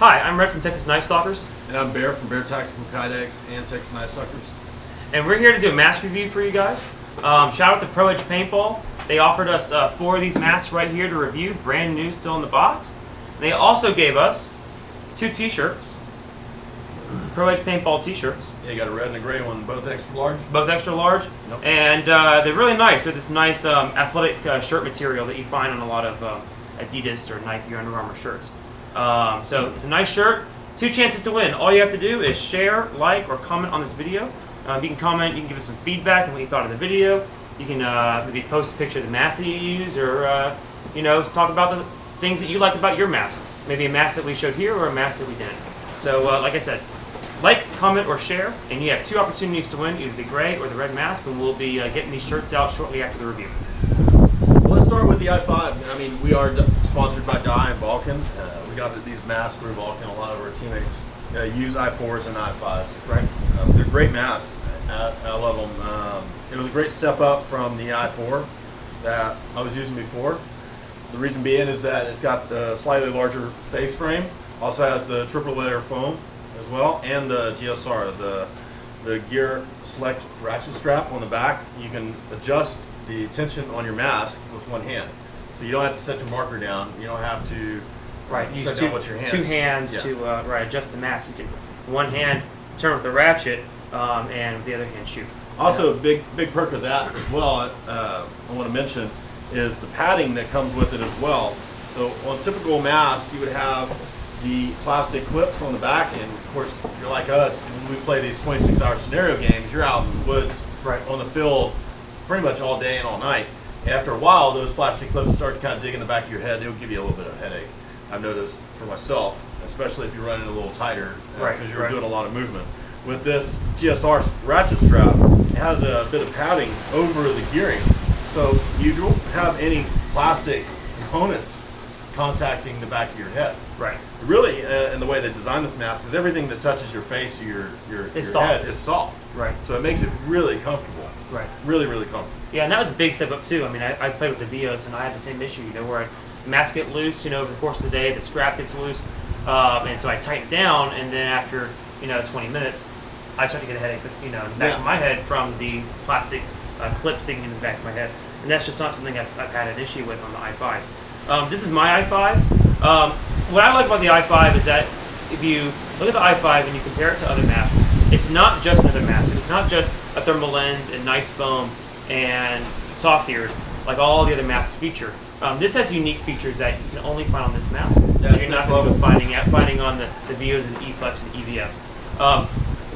Hi, I'm Red from Texas Night Stalkers. And I'm Bear from Bear Tactical Kydex and Texas Night Stalkers. And we're here to do a mask review for you guys. Shout out to Pro Edge Paintball. They offered us 4 of these masks right here to review, brand new, still in the box. They also gave us 2 t-shirts, Pro Edge Paintball t-shirts. Yeah, you got a red and a gray one, both extra large? Both extra large. Yep. And they're really nice. They're this nice athletic shirt material that you find on a lot of Adidas or Nike or Under Armour shirts. So it's a nice shirt. 2 chances to win. All you have to do is share, like, or comment on this video. You can comment, you can give us some feedback on what you thought of the video. You can maybe post a picture of the mask that you use, or you know, talk about the things that you like about your mask. Maybe a mask that we showed here or a mask that we didn't. So like I said, like, comment, or share, and you have 2 opportunities to win, either the gray or the red mask, and we'll be getting these shirts out shortly after the review. Well, let's start with the i5. I mean, we are sponsored by Dye and Vulcan. We got these masks through Vulcan. A lot of our teammates use i4s and i5s. Right. They're great masks. I love them. It was a great step up from the i4 that I was using before. The reason being is that it's got the slightly larger face frame. Also has the triple layer foam as well, and the GSR, the gear select ratchet strap on the back. You can adjust the tension on your mask with one hand, so you don't have to set your marker down. You don't have to use set down with your hand. 2 hands to adjust the mask. You can one hand turn with the ratchet, and with the other hand shoot. Also, a big perk of that as well, I want to mention, is the padding that comes with it as well. So on typical masks, you would have the plastic clips on the back, and of course, if you're like us, when we play these 26-hour scenario games, you're out in the woods, on the field, pretty much all day and all night. After a while, those plastic clips start to kind of dig in the back of your head. It'll give you a little bit of a headache. I've noticed for myself, especially if you're running a little tighter, because you're doing a lot of movement. With this GSR ratchet strap, it has a bit of padding over the gearing, so you don't have any plastic components contacting the back of your head. Right. Really, in the way they designed this mask, is everything that touches your face or your head is soft. Right. So it makes it really comfortable. Right. Really, really comfortable. Yeah, and that was a big step up too. I mean, I played with the Vios, and I had the same issue, you know, where the mask get loose, you know, over the course of the day, the strap gets loose, and so I tighten down, and then after, you know, 20 minutes, I start to get a headache, you know, in the back of my head from the plastic clip sticking in the back of my head, and that's just not something I've had an issue with on the i5s. This is my i5. What I like about the i5 is that if you look at the i5 and you compare it to other masks, it's not just another mask. It's not just a thermal lens and nice foam and soft ears like all the other masks feature. This has unique features that you can only find on this mask. You're not going to be finding on the Vios and the E-Flex and the EVS.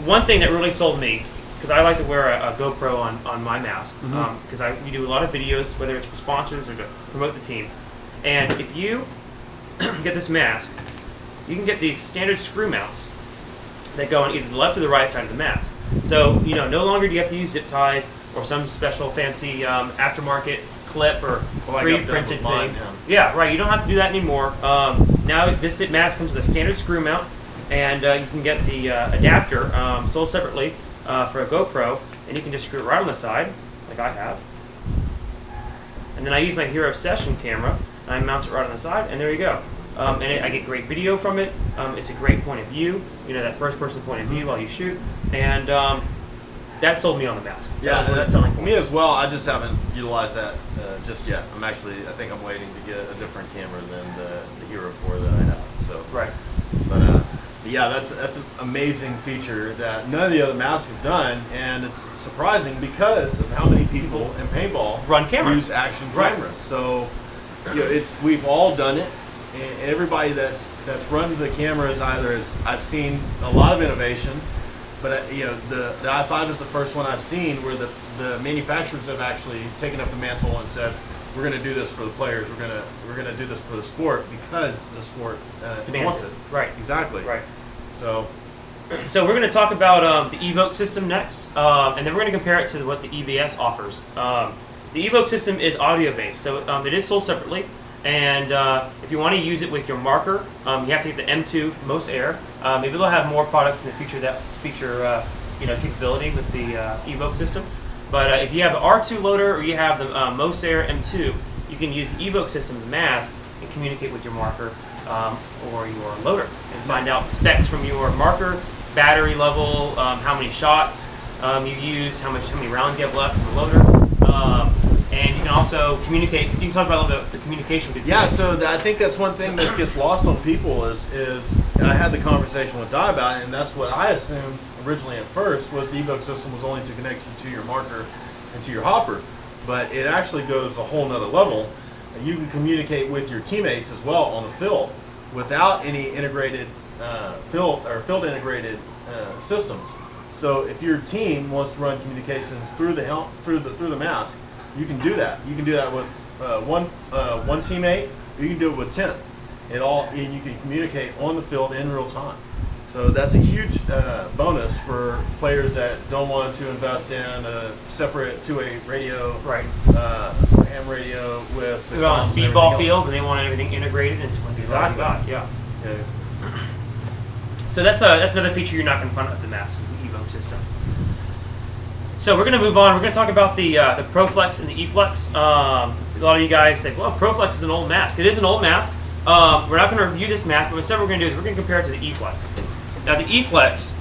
One thing that really sold me, because I like to wear a GoPro on my mask, because we do a lot of videos, whether it's for sponsors or to promote the team. And if you get this mask, you can get these standard screw mounts that go on either the left or the right side of the mask. So, you know, no longer do you have to use zip ties or some special fancy aftermarket clip or pre-printed thing. Yeah, right. You don't have to do that anymore. Now this mask comes with a standard screw mount, and you can get the adapter sold separately for a GoPro, and you can just screw it right on the side, like I have. And then I use my Hero Session camera, and I mount it right on the side, and there you go. And I get great video from it. It's a great point of view, you know, that first-person point of view while you shoot, and that sold me on the mask. Yeah, that's selling points. Me as well. I just haven't utilized that just yet. I think I'm waiting to get a different camera than the Hero 4 that I have. So right. But yeah, that's an amazing feature that none of the other masks have done, and it's surprising because of how many people in paintball run cameras, use action cameras. So you know, we've all done it. And everybody that's run the cameras I've seen a lot of innovation, but you know, the i5 is the first one I've seen where the manufacturers have actually taken up the mantle and said, we're going to do this for the players. We're going to do this for the sport because the sport wants it. Right. Exactly. Right. So we're going to talk about the Evoke system next, and then we're going to compare it to what the EVS offers. The Evoke system is audio based, so it is sold separately. And if you want to use it with your marker, you have to get the M2 Most Air. Maybe they'll have more products in the future that feature you know, capability with the Evoke system. But if you have the R2 loader or you have the Most Air M2, you can use the Evoke system, the mask, and communicate with your marker or your loader, and find out specs from your marker, battery level, how many shots you used, how many rounds you have left in the loader, and you can also communicate. You can talk about a little bit the communication between. Yeah, so I think that's one thing that gets lost on people is I had the conversation with Di about it, and that's what I assumed originally at first was the evoke system was only to connect you to your marker and to your hopper, but it actually goes a whole nother level. You can communicate with your teammates as well on the field without any integrated field integrated systems. So if your team wants to run communications through the mask, you can do that. You can do that with one teammate. You can do it with 10. And you can communicate on the field in real time. So that's a huge bonus for players that don't want to invest in a separate two-way radio, Right. Ham radio with. They're on a speedball field and they want everything integrated into what they've already got. Yeah. So that's another feature you're not going to find with the mask is the evoke system. So we're going to move on. We're going to talk about the ProFlex and the eFlex. A lot of you guys say, well, ProFlex is an old mask. It is an old mask. We're not going to review this mask, but instead what we're going to do is we're going to compare it to the eFlex. Now the eFlex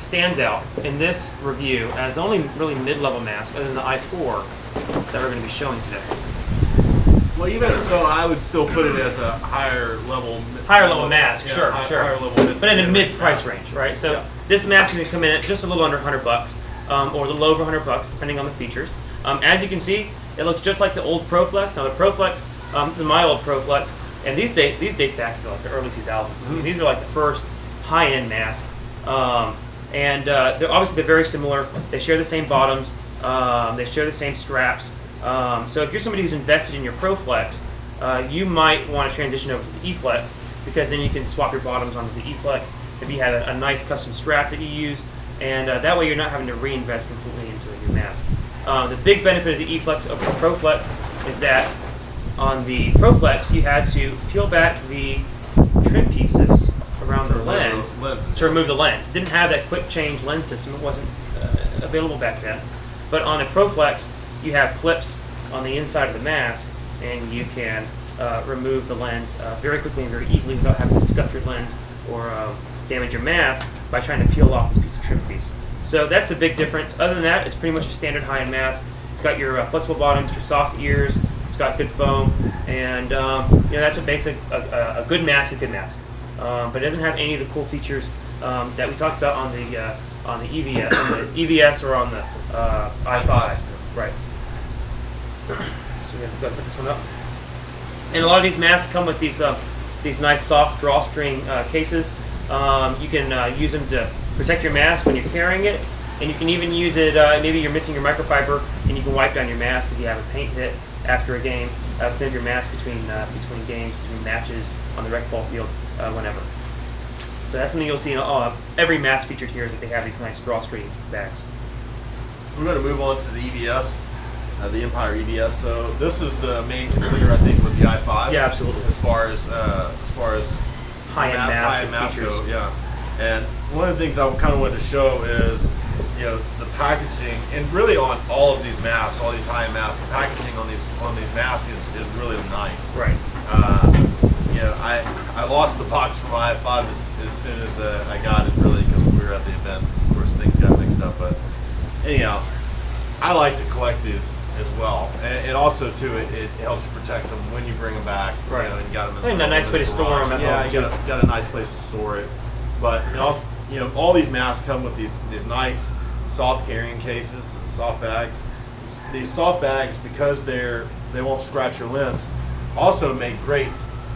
stands out in this review as the only really mid-level mask other than the i4 that we're going to be showing today. Well, even so, I would still put it as a higher level mask, yeah, sure. Higher level But in a mid-price range, right? So yeah. This mask is going to come in at just a little under $100, or a little over $100, depending on the features. As you can see, it looks just like the old ProFlex. Now the ProFlex, this is my old ProFlex, and these date back to like the early 2000s. I mean, these are like the first high-end masks, and they're very similar. They share the same bottoms. They share the same straps. So if you're somebody who's invested in your ProFlex, you might want to transition over to the eFlex because then you can swap your bottoms onto the eFlex if you have a nice custom strap that you use, and that way you're not having to reinvest completely into a new mask. The big benefit of the eFlex over the ProFlex is that on the ProFlex you had to peel back the trim pieces around the lens to remove the lens. It didn't have that quick change lens system. It wasn't available back then. But on the ProFlex, you have clips on the inside of the mask, and you can remove the lens very quickly and very easily without having to scuff your lens or damage your mask by trying to peel off this piece of trim piece. So that's the big difference. Other than that, it's pretty much a standard high-end mask. It's got your flexible bottoms, your soft ears. It's got good foam, and that's what makes a good mask a good mask. But it doesn't have any of the cool features that we talked about on the EVS or on the i5. Right. So we have to go put this one up. And a lot of these masks come with these nice soft drawstring cases. You can use them to protect your mask when you're carrying it, and you can even use it. Maybe you're missing your microfiber, and you can wipe down your mask if you have a paint hit after a game. Clean your mask between games, between matches on the rec ball field, whenever. So that's something you'll see in every mask featured here is that they have these nice drawstring bags. We're going to move on to the EVS, the Empire EVS. So this is the main contender, I think, with the i5. Yeah, absolutely. As far as high-end mask go, yeah. And one of the things I kind of wanted to show is, the packaging, and really on all of these masks, all these high-end masks, the packaging on these masks is really nice. Right. I lost the box for my i5 as soon as I got it, really, because we were at the event. Of course, things got mixed up, but anyhow, I like to collect these as well, and also too, it helps you protect them when you bring them back. Right. And you got them in a nice place to store them. Yeah, you got a nice place to store it. But all these masks come with these nice soft carrying cases, soft bags. These soft bags, because they won't scratch your lens, also make great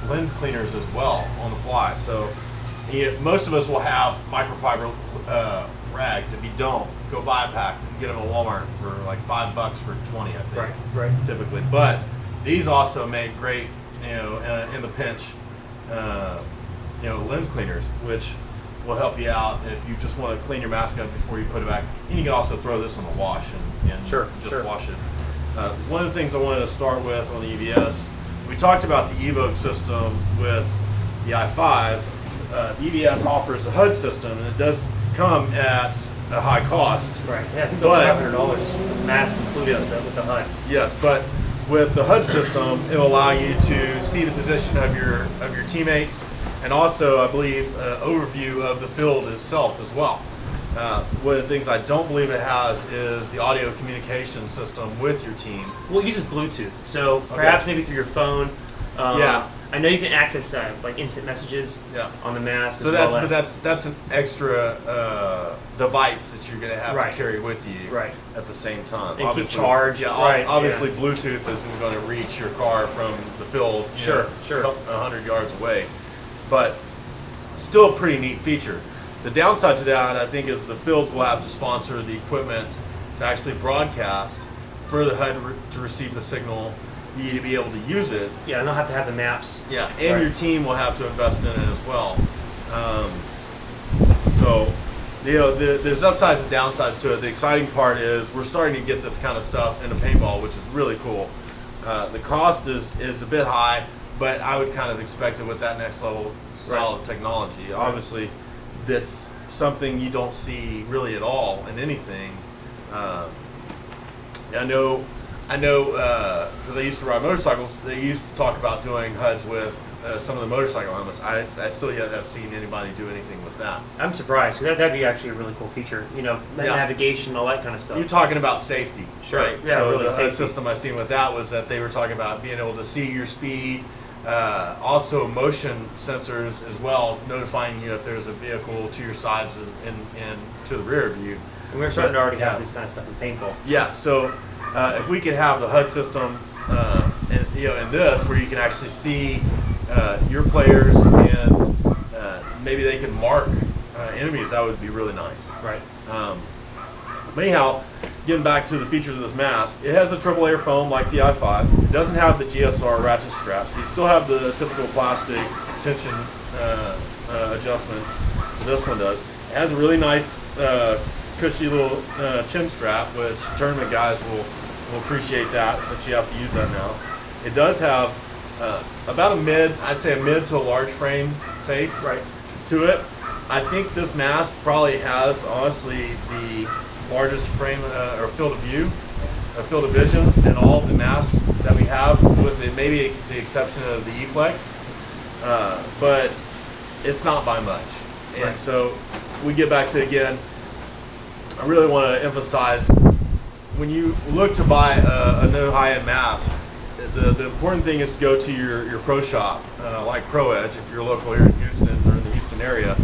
lens cleaners as well on the fly. So most of us will have microfiber rags. If you don't, go buy a pack. You can get them at Walmart for like $5 for 20, I think. Right. Typically, but these also make great, in the pinch, lens cleaners, which will help you out if you just want to clean your mask up before you put it back. And you can also throw this on the wash and just wash it. One of the things I wanted to start with on the EVS, we talked about the evoke system with the i5. The EVS offers a HUD system, and it does come at a high cost. Right. Yeah, I think about $500 mask included with the HUD. Yes, but with the HUD system, it'll allow you to see the position of your teammates, and also, I believe, overview of the field itself as well. One of the things I don't believe it has is the audio communication system with your team. Well, it uses Bluetooth, so perhaps maybe through your phone. Yeah. I know you can access like instant messages on the mask. So that's an extra device that you're going to have to carry with you at the same time. And keep charged. Yeah, obviously Bluetooth isn't going to reach your car from the field. Sure. 100 yards away, but still a pretty neat feature. The downside to that, I think, is the fields will have to sponsor the equipment to actually broadcast for the HUD to receive the signal, you to be able to use it. Yeah, and they'll have to have the maps. Yeah, and your team will have to invest in it as well. So, there's upsides and downsides to it. The exciting part is we're starting to get this kind of stuff into paintball, which is really cool. The cost is a bit high, but I would kind of expect it with that next level style of technology. Obviously, that's something you don't see really at all in anything. I know, because I used to ride motorcycles. They used to talk about doing HUDs with some of the motorcycle helmets. I still yet have seen anybody do anything with that. I'm surprised. That'd be actually a really cool feature. Navigation, all that kind of stuff. You're talking about safety, right? Yeah, so really the safety. HUD system I seen with that was that they were talking about being able to see your speed. Also motion sensors as well, notifying you if there's a vehicle to your sides and to the rear of you. And we're starting to already have this kind of stuff in paintball. Yeah, so if we could have the HUD system, in this, where you can actually see your players and maybe they can mark enemies, that would be really nice. Right. But anyhow, getting back to the features of this mask, it has a triple layer foam like the i5. It doesn't have the GSR ratchet straps. You still have the typical plastic tension adjustments. This one does. It has a really nice cushy little chin strap, which tournament guys will appreciate that since you have to use that now. It does have about I'd say a mid to a large frame face to it. I think this mask probably has, honestly, the largest frame or field of view, or field of vision in all of the masks that we have, with maybe the exception of the E-Flex, but it's not by much. And so we get back to, again, I really want to emphasize, when you look to buy a new high-end mask, the important thing is to go to your pro shop, like Pro Edge, if you're local here in Houston or in the Houston area.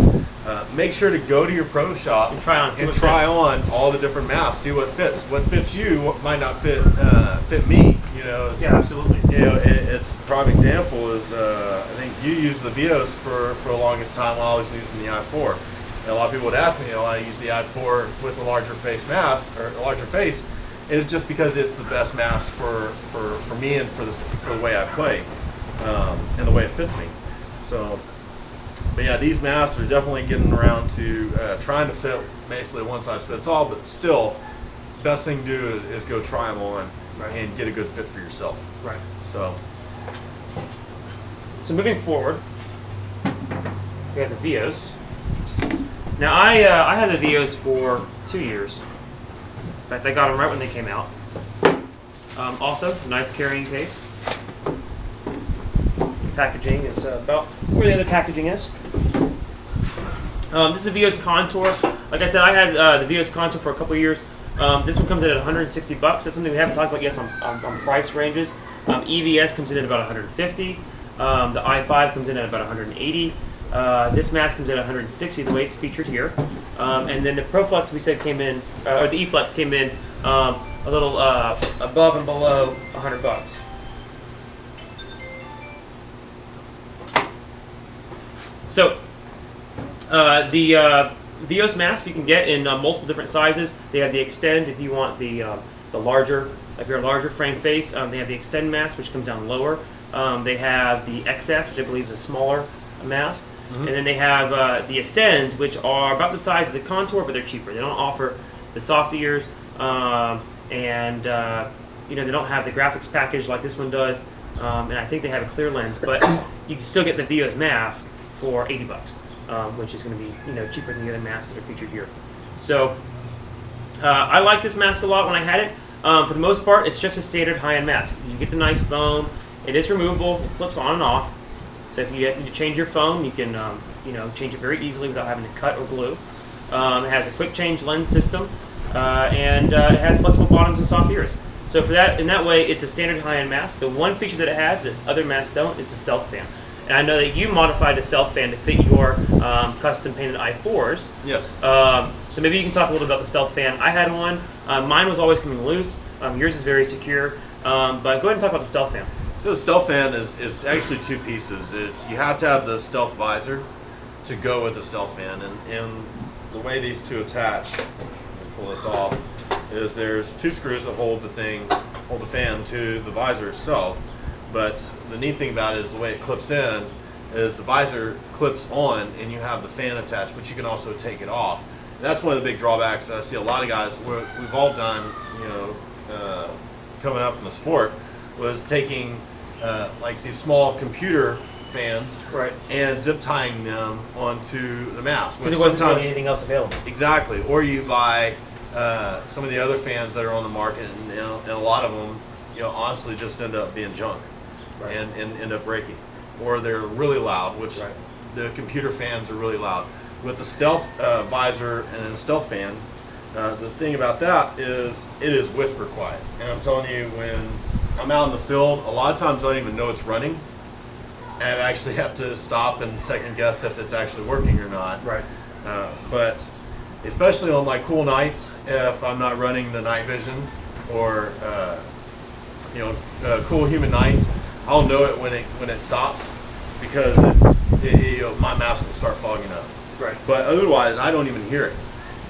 Make sure to go to your pro shop and try on all the different masks. See what fits. What fits you might not fit me. Yeah, absolutely. It's a prime example is I think you used the Vios for the longest time while I was using the i4. And a lot of people would ask me, I use the i4 with a larger face mask or a larger face. It's just because it's the best mask for me and for the way I play and the way it fits me. So. But yeah, these masks are definitely getting around to trying to fit basically one size fits all, but still, best thing to do is go try them on and get a good fit for yourself. Right. So moving forward, we have the Vios. Now I had the Vios for 2 years. In fact, I got them right when they came out. Also, nice carrying case. Packaging is about where the other packaging is. This is a Vios Contour. Like I said, I had the Vios Contour for a couple of years. This one comes in at $160. That's something we haven't talked about yet on price ranges. EVS comes in at about $150. The i5 comes in at about $180. This mask comes in at $160, the way it's featured here. And then the ProFlex we said came in, or the E-Flex came in a little above and below $100. So, the Vios masks you can get in multiple different sizes. They have the Extend if you want the larger, if you're a larger frame face. They have the Extend mask, which comes down lower. They have the XS, which I believe is a smaller mask. And then they have the Ascends, which are about the size of the Contour, but they're cheaper. They don't offer the soft ears, and they don't have the graphics package like this one does. And I think they have a clear lens, but you can still get the Vios mask for $80, which is going to be cheaper than the other masks that are featured here. So I like this mask a lot when I had it. For the most part, it's just a standard high-end mask. You get the nice foam. It is removable. It flips on and off. So if you need to change your foam, you can change it very easily without having to cut or glue. It has a quick change lens system, and it has flexible bottoms and soft ears. So for that, in that way, it's a standard high-end mask. The one feature that it has that other masks don't is the stealth fan. And I know that you modified the stealth fan to fit your custom painted i4s. Yes. So maybe you can talk a little about the stealth fan. I had one. Mine was always coming loose. Yours is very secure. But go ahead and talk about the stealth fan. So the stealth fan is actually two pieces. You have to have the stealth visor to go with the stealth fan, and the way these two attach, pull this off, is there's two screws that hold the fan to the visor itself. But the neat thing about it is the way it clips in is the visor clips on and you have the fan attached, but you can also take it off. And that's one of the big drawbacks that I see a lot of guys, we've all done, coming up in the sport, was taking like these small computer fans, right, and zip tying them onto the mask. Because there wasn't really anything else available. Exactly. Or you buy some of the other fans that are on the market, and a lot of them, honestly just end up being junk. Right. And end up breaking, or they're really loud, which right. The computer fans are really loud. With the stealth visor and the stealth fan, the thing about that is it is whisper quiet. And I'm telling you, when I'm out in the field, a lot of times I don't even know it's running, and I actually have to stop and second guess if it's actually working or not. Right. But especially on like cool nights, if I'm not running the night vision or cool humid nights, I'll know it when it stops, because my mask will start fogging up. Right. But otherwise, I don't even hear it.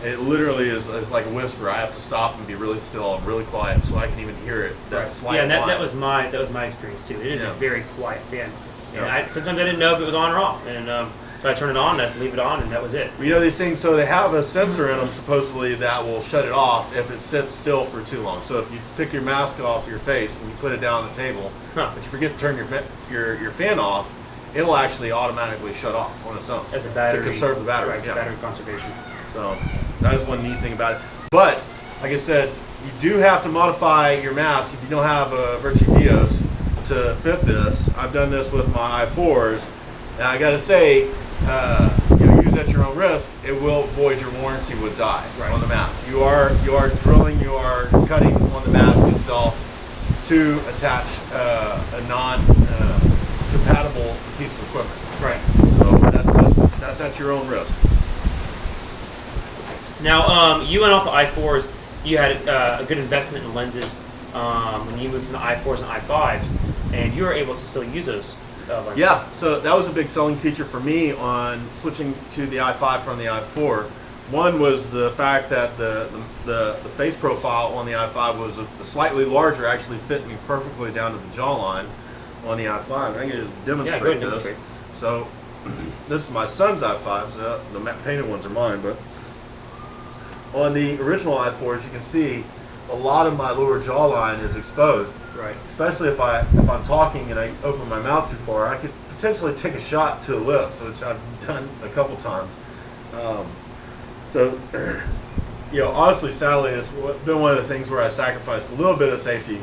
It literally is like a whisper. I have to stop and be really still and really quiet so I can even hear it. That slight yeah, and that was my experience too. It is a very quiet fan. And Yeah. Sometimes I didn't know if it was on or off, and so I turn it on, I'd leave it on, and that was it. These things, so they have a sensor in them supposedly that will shut it off if it sits still for too long. So if you pick your mask off your face and you put it down on the table, but you forget to turn your fan off, it'll actually automatically shut off on its own. As a battery. To conserve the battery. Right, battery conservation. So that is one neat thing about it. But, like I said, you do have to modify your mask if you don't have a Virtue Vios to fit this. I've done this with my i4s, and I got to say, use at your own risk. It will void your warranty with dye on the mask. You are drilling, you are cutting on the mask itself to attach a non-compatible piece of equipment. Right. So that's at your own risk. Now, you went off the i4s. You had a good investment in lenses when you moved from the i4s and i5s, and you were able to still use those lenses. Yeah, so that was a big selling feature for me on switching to the i5 from the i4. One was the fact that the face profile on the i5 was slightly larger, actually fit me perfectly down to the jawline on the i5. I'm going to demonstrate this. So this is my son's i5s. The painted ones are mine, but on the original i4s, you can see a lot of my lower jawline is exposed. Right. Especially if I'm talking and I open my mouth too far, I could potentially take a shot to the lips, which I've done a couple times. Honestly, sadly, it's been one of the things where I sacrificed a little bit of safety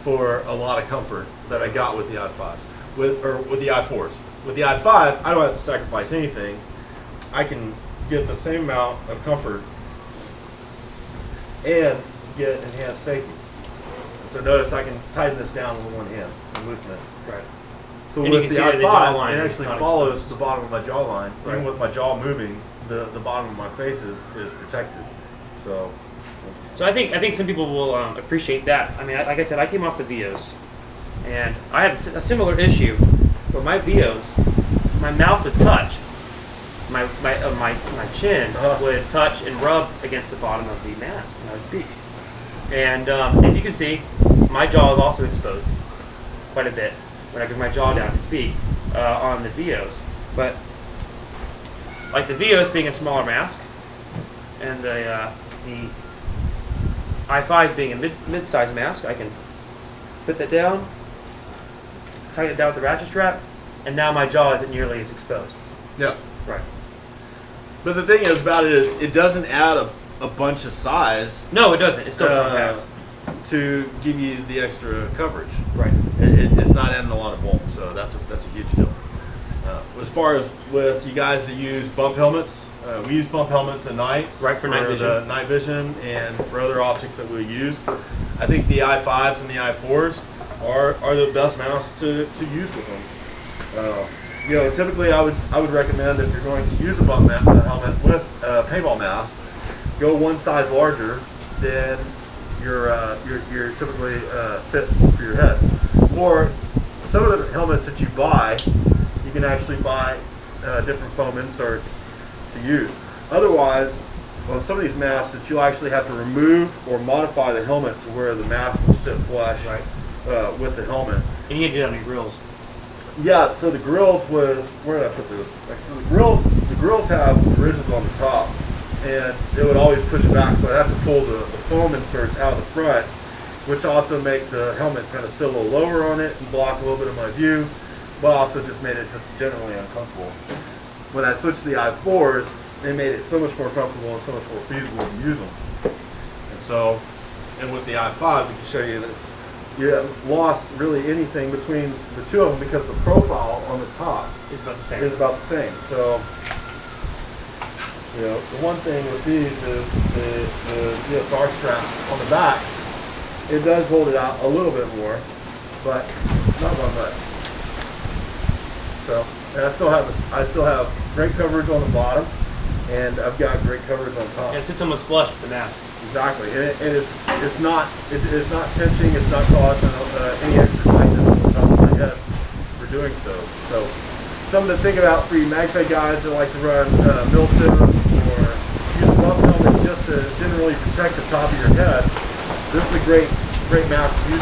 for a lot of comfort that I got with the i5s, with the i4s. With the i5, I don't have to sacrifice anything. I can get the same amount of comfort and get enhanced safety. So notice I can tighten this down with one hand and loosen it. Right. So and with the i5, it actually follows exposed. the bottom of my jawline. Right. Even with my jaw moving, the bottom of my face is protected. So I think some people will appreciate that. I mean, like I said, I came off the Vios, and I had a similar issue where my Vios, my mouth would touch, my chin would touch and rub against the bottom of the mask when I would speak. And as you can see, my jaw is also exposed quite a bit when I bring my jaw down to speak on the Vios. But like the Vios being a smaller mask, and the i5 being a mid-sized mask, I can put that down, tighten it down with the ratchet strap, and now my jaw isn't nearly as exposed. yeah. Right. But the thing is about it is it doesn't add a bunch of size. No, it doesn't. It's still compact. to give you the extra coverage. Right. It's not adding a lot of bulk, so that's a huge deal. As far as with you guys that use bump helmets, we use bump helmets at night. Right, for night vision. The night vision and for other optics that we use. I think the i5s and the i4s are the best mounts to use with them. You know, typically I would recommend if you're going to use a bump helmet with a paintball mask, go one size larger than your typically fit for your head. Or some of the helmets that you buy, you can actually buy different foam inserts to use. Otherwise, on some of these masks that you'll actually have to remove or modify the helmet to where the mask will sit flush with the helmet. And you can do that on your grills. Yeah, so the grills was, where did I put this? So the grills have ridges on the top, and it would always push back, so I'd have to pull the foam inserts out of the front, which also make the helmet kind of sit a little lower on it and block a little bit of my view, but also just made it just generally uncomfortable. When I switched to the i4s, they made it so much more comfortable and so much more feasible to use them. And so, and with the i5s, I can show you that you haven't lost really anything between the two of them because the profile on the top It's about the same. is about the same. So, you know, the one thing with these is the DSR strap on the back. It does hold it out a little bit more, but not by much. So, and I still have great coverage on the bottom, and I've got great coverage on top. Yeah, it sits almost flush with the mask. Exactly, and it's not pinching, it's not causing any extra tightness on the top of my head for doing so. So something to think about for you MagFed guys that like to run Milsim or use a bump helmet just to generally protect the top of your head. This is a great mask to use.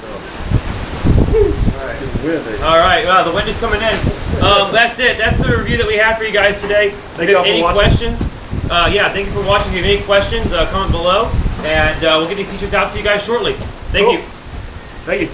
So, Alright. get the wind, All right, well, the wind is coming in. That's it. That's the review that we have for you guys today. Thank you all for Any watching. questions? Yeah, thank you for watching. If you have any questions, comment below, and we'll get these t-shirts out to you guys shortly. Thank Cool. you. Thank you.